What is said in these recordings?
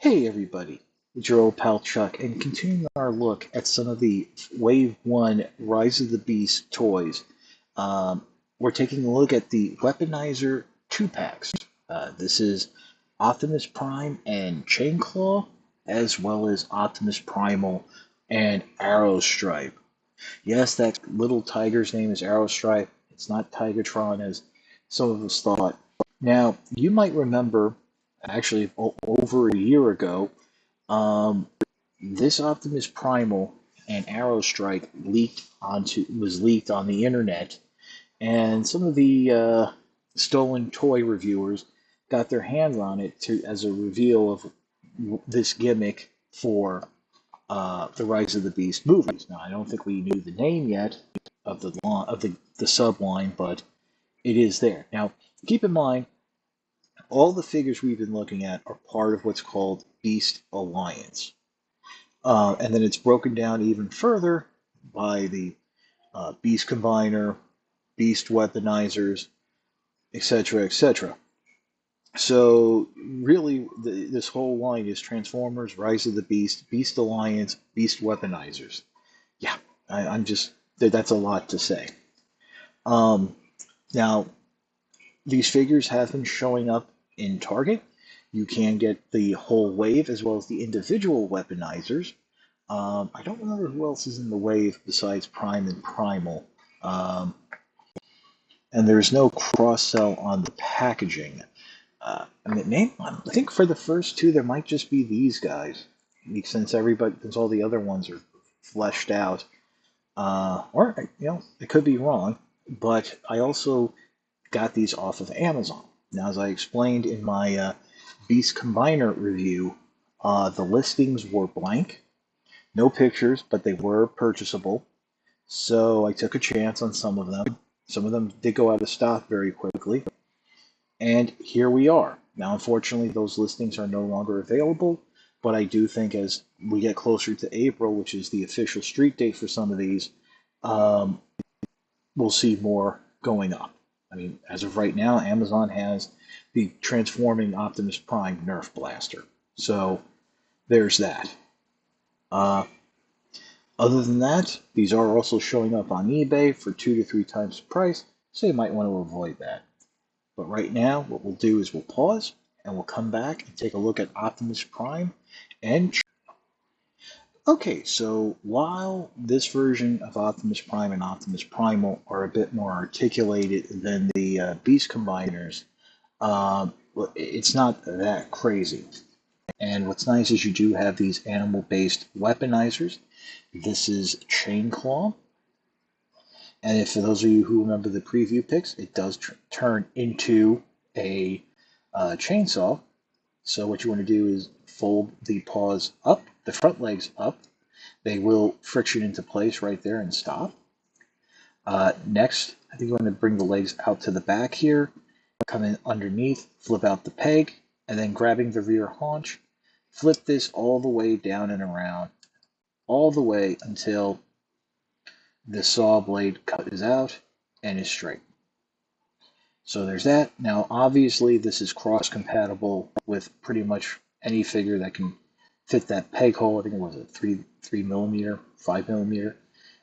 Hey everybody, it's your old pal Chuck, and continuing our look at some of the Wave 1 Rise of the Beast toys. We're taking a look at the Weaponizer 2-packs. This is Optimus Prime and Chainclaw, as well as Optimus Primal and Arrowstripe. Yes, that little tiger's name is Arrowstripe. It's not Tigertron as some of us thought. Now, you might remember, actually, over a year ago, um, this Optimus Primal and Arrowstrike was leaked on the internet, and some of the stolen toy reviewers got their hands on it as a reveal of this gimmick for the Rise of the Beast movies. Now, I don't think we knew the name yet of the sub line, but it is there. Now, keep in mind, all the figures we've been looking at are part of what's called Beast Alliance. And then it's broken down even further by the Beast Combiner, Beast Weaponizers, etc., etc. So really, this whole line is Transformers, Rise of the Beast, Beast Alliance, Beast Weaponizers. Yeah, I'm just that's a lot to say. Um, Now, these figures have been showing up in Target. You can get the whole wave as well as the individual weaponizers. I don't remember who else is in the wave besides Prime and Primal. And there's no cross-sell on the packaging. I think for the first two, there might just be these guys, since all the other ones are fleshed out. Or it could be wrong, but I also got these off of Amazon. Now, as I explained in my Beast Combiner review, the listings were blank, no pictures, but they were purchasable. So I took a chance on some of them. Some of them did go out of stock very quickly. And here we are. Now, unfortunately, those listings are no longer available, but I do think as we get closer to April, which is the official street date for some of these, um, we'll see more going up. I mean, as of right now, Amazon has the transforming Optimus Prime Nerf Blaster. So there's that. Uh, Other than that, these are also showing up on eBay for 2 to 3 times the price, so you might want to avoid that. But right now, what we'll do is we'll pause and we'll come back and take a look at Optimus Prime and. Okay, so while this version of Optimus Prime and Optimus Primal are a bit more articulated than the Beast Combiners, it's not that crazy. And what's nice is you do have these animal-based weaponizers. This is Chainclaw. And if for those of you who remember the preview pics, it does turn into a chainsaw. So what you want to do is fold the paws up, the front legs up. They will friction into place right there and stop. Next, I think you want to bring the legs out to the back here, come in underneath, flip out the peg, and then grabbing the rear haunch, flip this all the way down and around, all the way until the saw blade cut is out and is straight. So there's that. Now, obviously, this is cross-compatible with pretty much any figure that can fit that peg hole. I think it was a 3 millimeter, 5 millimeter.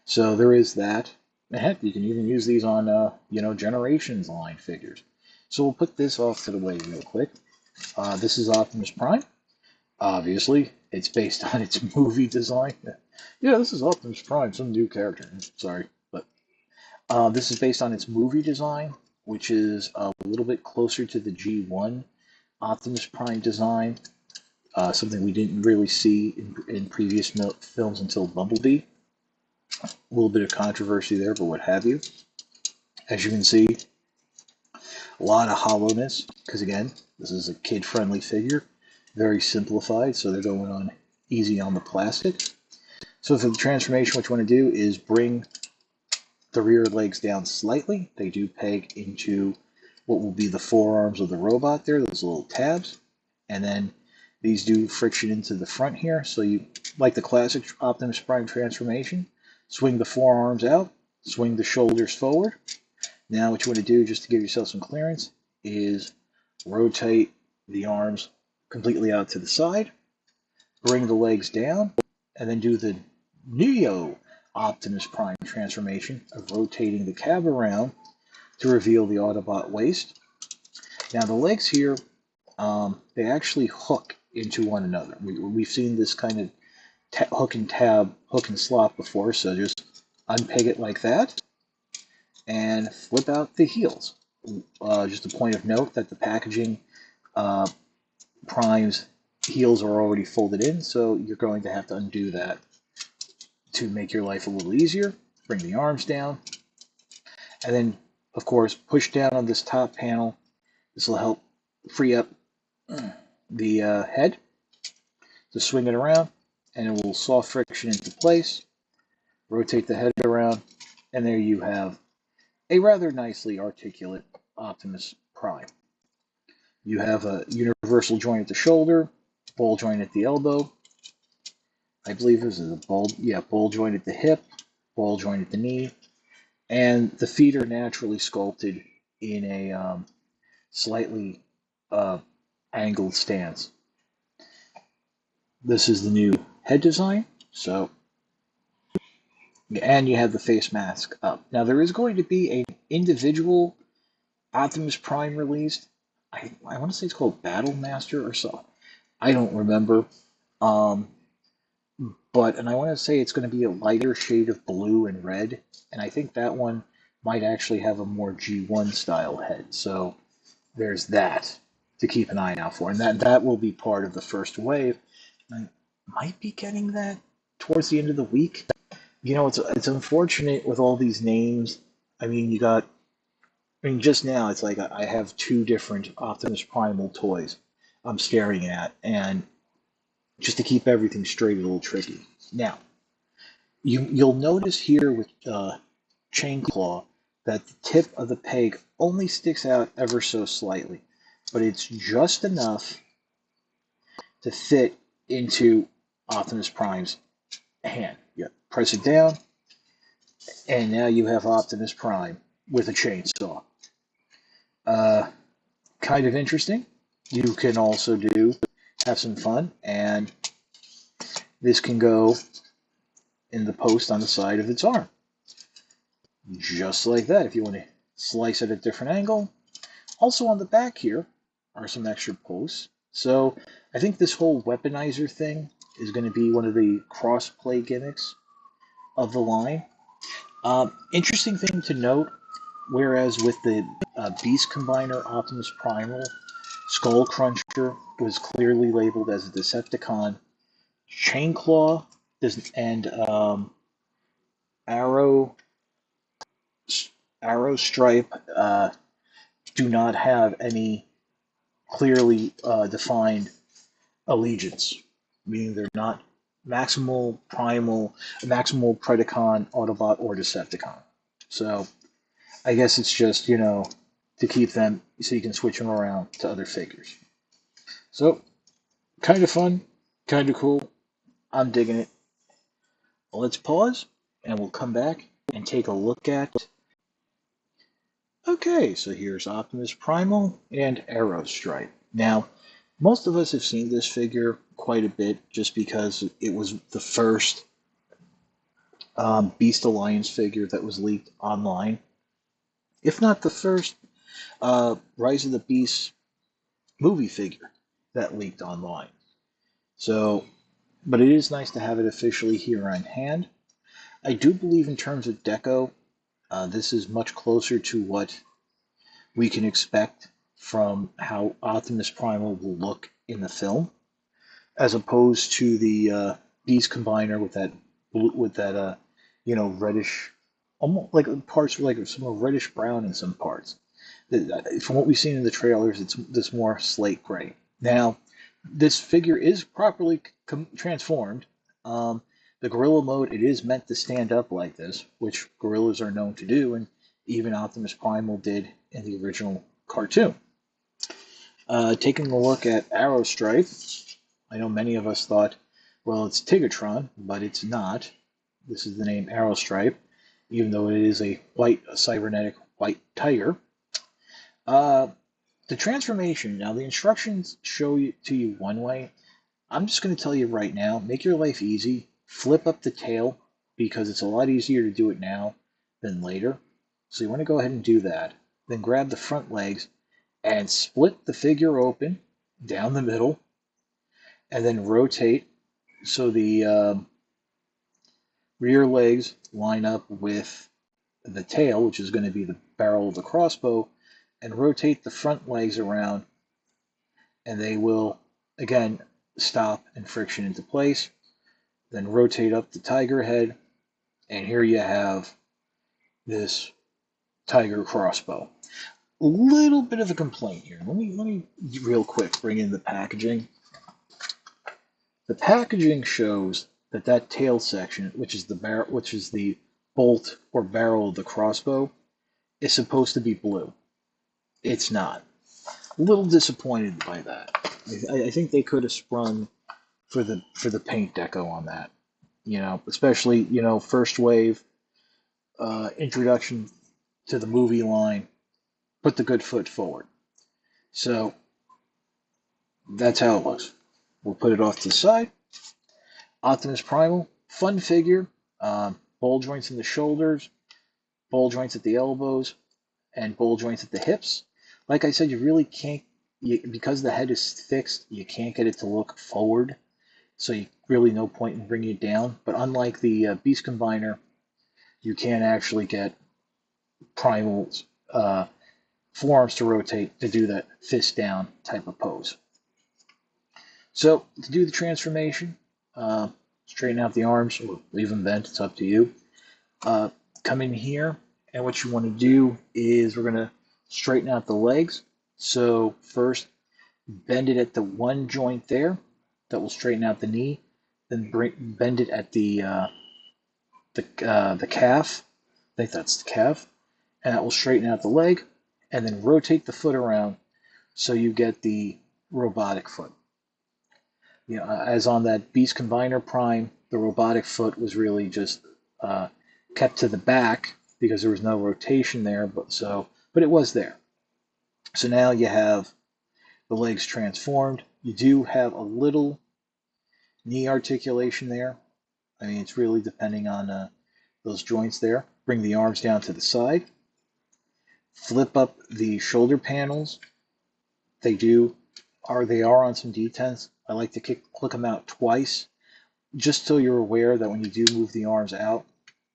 So there is that. And heck, you can even use these on, Generations line figures. So we'll put this off to the way real quick. This is Optimus Prime. Obviously, it's based on its movie design. Yeah, this is Optimus Prime, some new character. Sorry, but this is based on its movie design, which is a little bit closer to the G1 Optimus Prime design. Something we didn't really see in previous films until Bumblebee. A little bit of controversy there, but what have you. As you can see, a lot of hollowness, because again, this is a kid-friendly figure. Very simplified, so they're going on easy on the plastic. So for the transformation, what you want to do is bring the rear legs down slightly. They do peg into what will be the forearms of the robot there, those little tabs. And then these do friction into the front here. So you, like the classic Optimus Prime transformation, swing the forearms out, swing the shoulders forward. Now what you want to do, just to give yourself some clearance, is rotate the arms completely out to the side, bring the legs down, and then do the Neo Optimus Prime transformation of rotating the cab around to reveal the Autobot waist. Now the legs here, they actually hook into one another. We've seen this kind of hook and slot before, so just unpeg it like that and flip out the heels. Just a point of note that the packaging Prime's heels are already folded in, so you're going to have to undo that to make your life a little easier. Bring the arms down, and then, of course, push down on this top panel. This will help free up the head to swing it around, and it will soft friction into place. Rotate the head around, and there you have a rather nicely articulate Optimus Prime. You have a universal joint at the shoulder, ball joint at the elbow. I believe this is a ball joint at the hip, ball joint at the knee, and the feet are naturally sculpted in a slightly angled stance. This is the new head design, and you have the face mask up. Now there is going to be an individual Optimus Prime released. I want to say it's called Battle Master or so. I don't remember. And I want to say it's going to be a lighter shade of blue and red, and I think that one might actually have a more G1 style head. So there's that to keep an eye out for, and that will be part of the first wave. I might be getting that towards the end of the week. You know, it's unfortunate with all these names. I mean, just now it's like I have two different Optimus Primal toys I'm staring at, and just to keep everything straight is a little tricky. Now, you'll notice here with Chain Claw that the tip of the peg only sticks out ever so slightly, but it's just enough to fit into Optimus Prime's hand. You press it down, and now you have Optimus Prime with a chainsaw. Kind of interesting. You can also have some fun, and this can go in the post on the side of its arm. Just like that, if you want to slice at a different angle. Also on the back here are some extra posts. So I think this whole weaponizer thing is going to be one of the cross-play gimmicks of the line. Interesting thing to note, whereas with the Beast Combiner Optimus Primal, Skull Cruncher was clearly labeled as a Decepticon, Chainclaw and Arrow Stripe do not have any clearly defined allegiance, meaning they're not Maximal, Primal, Maximal, Predacon, Autobot, or Decepticon. So I guess it's just, to keep them so you can switch them around to other figures. So, kind of fun, kind of cool. I'm digging it. Let's pause, and we'll come back and take a look at... Okay, so here's Optimus Primal and Arrow Stripe. Now, most of us have seen this figure quite a bit just because it was the first Beast Alliance figure that was leaked online. If not the first Rise of the Beast movie figure that leaked online. So, but it is nice to have it officially here on hand. I do believe in terms of deco, this is much closer to what we can expect from how Optimus Primal will look in the film, as opposed to the Beast Combiner with that reddish, almost like parts like some reddish brown in some parts. From what we've seen in the trailers, it's this more slate gray. Now, this figure is properly transformed. The gorilla mode, it is meant to stand up like this, which gorillas are known to do, and even Optimus Primal did in the original cartoon. Taking a look at Arrow Stripe, I know many of us thought, well, it's Tigatron, but it's not. This is the name Arrow Stripe, even though it is a cybernetic white tiger. The transformation, now the instructions show to you one way. I'm just going to tell you right now, make your life easy. Flip up the tail because it's a lot easier to do it now than later. So you want to go ahead and do that. Then grab the front legs and split the figure open down the middle and then rotate so the rear legs line up with the tail, which is going to be the barrel of the crossbow, and rotate the front legs around, and they will, again, stop and friction into place. Then rotate up the tiger head, and here you have this tiger crossbow. A little bit of a complaint here. Let me real quick bring in the packaging. The packaging shows that tail section, which is the bolt or barrel of the crossbow, is supposed to be blue. It's not. A little disappointed by that. I think they could have sprung for the paint deco on that. Especially first wave introduction to the movie line. Put the good foot forward. So that's how it looks. We'll put it off to the side. Optimus Primal, fun figure. Ball joints in the shoulders, ball joints at the elbows, and ball joints at the hips. Like I said, you really can't, because the head is fixed, you can't get it to look forward. So you really no point in bringing it down. But unlike the Beast Combiner, you can actually get Primal's forearms to rotate to do that fist down type of pose. So to do the transformation, straighten out the arms or leave them bent, it's up to you. Come in here, and what you want to do is we're going to straighten out the legs. So first, bend it at the one joint there. That will straighten out the knee. Then bend it at the calf. I think that's the calf. And that will straighten out the leg. And then rotate the foot around so you get the robotic foot. As on that Beast Combiner Prime, the robotic foot was really just kept to the back because there was no rotation there, but it was there. So now you have the legs transformed. You do have a little knee articulation there. I mean, it's really depending on those joints there. Bring the arms down to the side. Flip up the shoulder panels. They are on some detents. I like to click them out twice, just so you're aware that when you do move the arms out,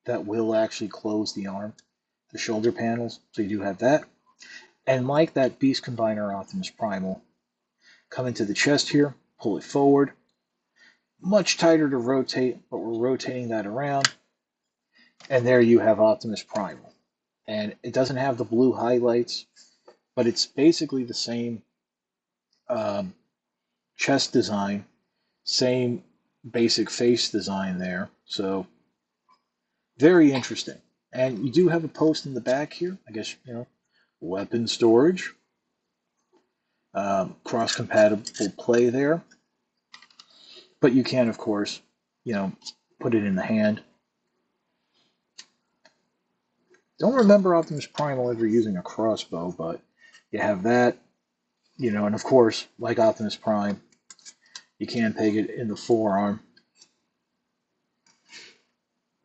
that will actually close the shoulder panels. So you do have that. And like that Beast Combiner Optimus Primal, come into the chest here, pull it forward. Much tighter to rotate, but we're rotating that around. And there you have Optimus Primal. And it doesn't have the blue highlights, but it's basically the same chest design, same basic face design there. So very interesting. And you do have a post in the back here. I guess, weapon storage. Cross-compatible play there. But you can, of course, put it in the hand. Don't remember Optimus Primal ever using a crossbow, but you have that, and of course, like Optimus Prime, you can peg it in the forearm.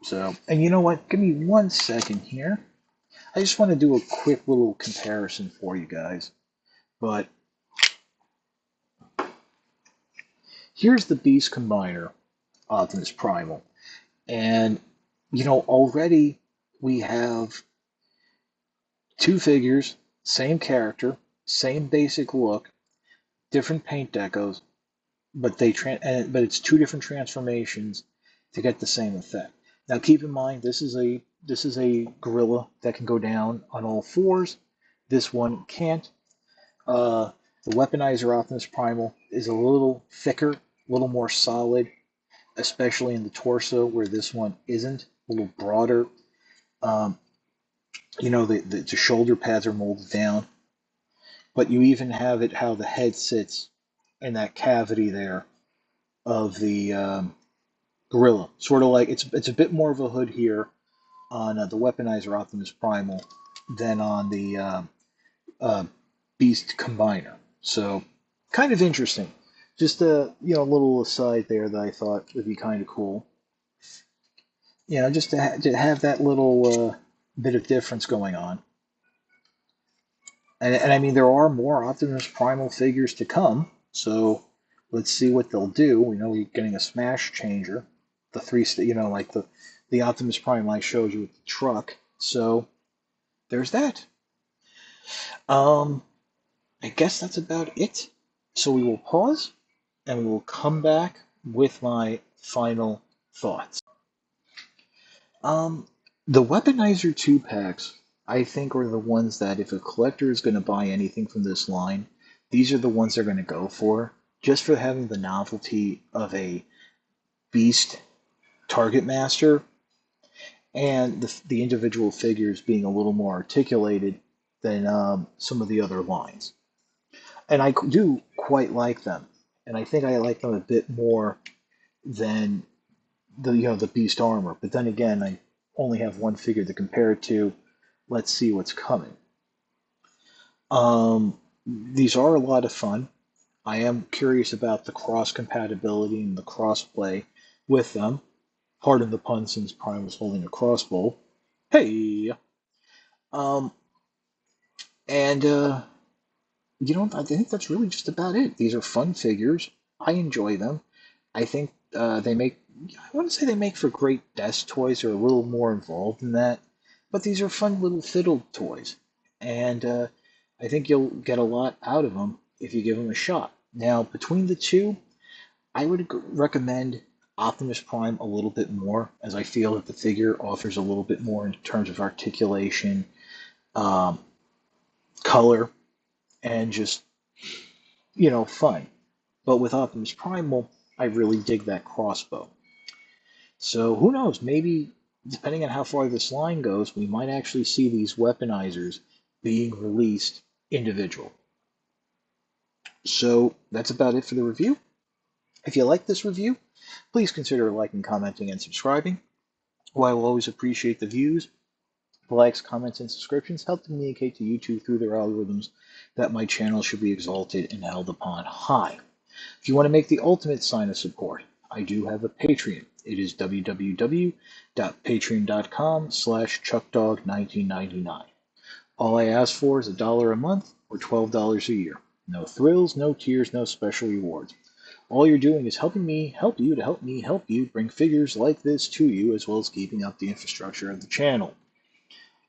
So, and you know what? Give me 1 second here. I just want to do a quick little comparison for you guys. But here's the Beast Combiner Optimus Primal. And, already we have two figures, same character, same basic look, different paint decos, but but it's two different transformations to get the same effect. Now keep in mind this is a gorilla that can go down on all fours. This one can't. The Weaponizer Optimus Primal is a little thicker, a little more solid, especially in the torso where this one isn't. A little broader. The shoulder pads are molded down, but you even have it how the head sits in that cavity there of the gorilla. Sort of like it's a bit more of a hood here on the Weaponizer Optimus Primal than on the Beast Combiner. So kind of interesting. Just a little aside there that I thought would be kind of cool. Just to have that little bit of difference going on. And I mean, there are more Optimus Primal figures to come, so let's see what they'll do. We know we're getting a Smash Changer, the like the Optimus Prime I showed you with the truck. So there's that. Um, I guess that's about it. So we will pause, and we will come back with my final thoughts. Um, the Weaponizer 2 packs, I think, are the ones that if a collector is going to buy anything from this line, these are the ones they're going to go for, just for having the novelty of a beast target master and the individual figures being a little more articulated than some of the other lines. And I do quite like them, and I think I like them a bit more than the beast armor. But then again, I only have one figure to compare it to. Let's see what's coming. These are a lot of fun. I am curious about the cross compatibility and the cross play with them. Pardon the pun, since Prime was holding a crossbow. Hey, um, and I think that's really just about it. These are fun figures. I enjoy them. I think they make. I wouldn't say they make for great desk toys. They're a little more involved in that, but these are fun little fiddle toys, and I think you'll get a lot out of them if you give them a shot. Now, between the two, I would recommend Optimus Prime a little bit more, as I feel that the figure offers a little bit more in terms of articulation, um, color, and just fun. But with Optimus Primal, I really dig that crossbow. So who knows? Maybe depending on how far this line goes, we might actually see these weaponizers being released individual. So that's about it for the review. If you like this review, please consider liking, commenting, and subscribing. While I will always appreciate the views, the likes, comments, and subscriptions help to communicate to YouTube through their algorithms that my channel should be exalted and held upon high. If you want to make the ultimate sign of support, I do have a Patreon. It is www.patreon.com/chuckdog1999. All I ask for is $1 a month or $12 a year. No thrills, no tiers, no special rewards. All you're doing is helping me help you to help me help you bring figures like this to you, as well as keeping up the infrastructure of the channel.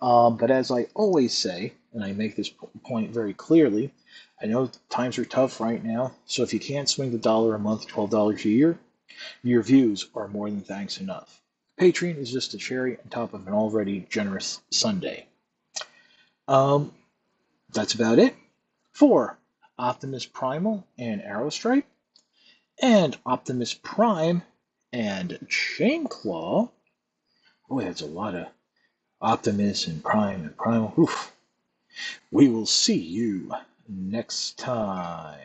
But as I always say, and I make this point very clearly, I know times are tough right now, so if you can't swing the $1 a month, $12 a year, your views are more than thanks enough. Patreon is just a cherry on top of an already generous sundae. That's about it for Optimus Primal and Arrowstripe, and Optimus Prime and Chainclaw. Boy, that's a lot of Optimus and Prime and Primal. Oof. We will see you next time.